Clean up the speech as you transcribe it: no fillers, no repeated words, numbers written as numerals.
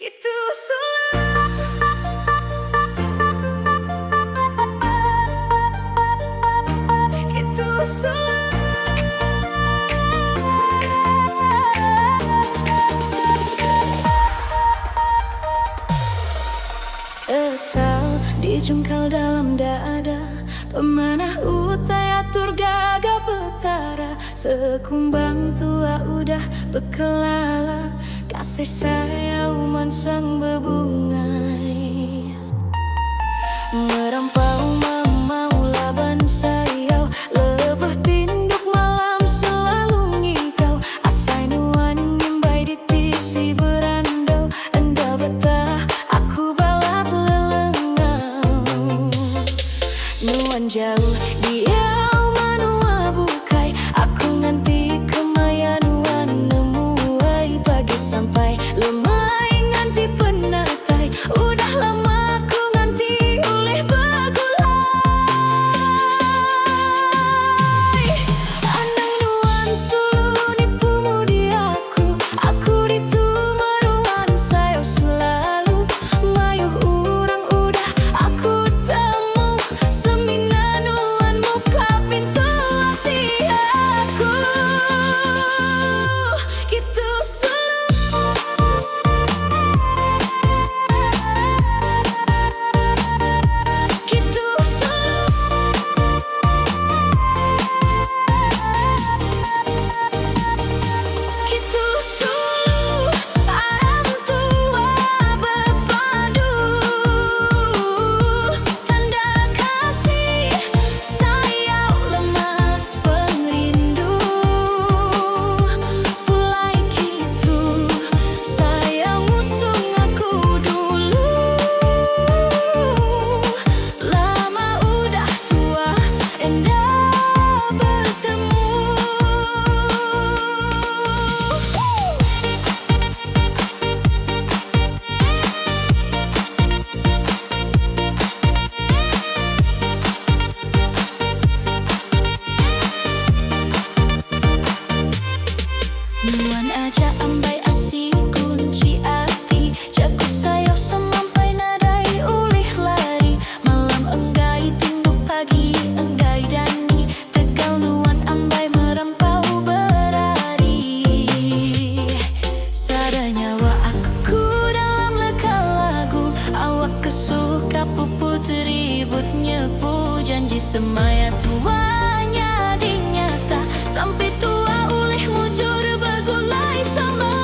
Gitu sulit. Gitu sulit. Kesal dijungkal dalam dada, pemanah utai atur gagah betara. Sekumbang tua udah bekelala, kasih saya uman sang bebungai. Merampau mamau laban sayau, lebah tinduk malam selalu ngikau. Asai nuan nyimbai di tisi berandau, anda betah aku balat lelengau. Nuan jauh diau manua bukai, aku nganti kemaya nuan nemuai. Pagi sampai lemai nganti penatai, udah lama aku nganti oleh bagulai. Anang nuan sulu nipumu di aku ditu maruan sayo selalu. Mayuh urang udah aku temu, semina nuan muka pintu hati aku. Gitu nuan aja ambai asih kunci hati, jago sayo semampai nadai ulih lari. Malam enggai tinduk pagi enggai dani, tegal nuan ambai merempau berari. Sadanya wa aku dalam leka lagu, awak kesuka puput ribut nyepu. Janji semaya tuanya dinyata, sampai tua ulih mujur bagulai sama.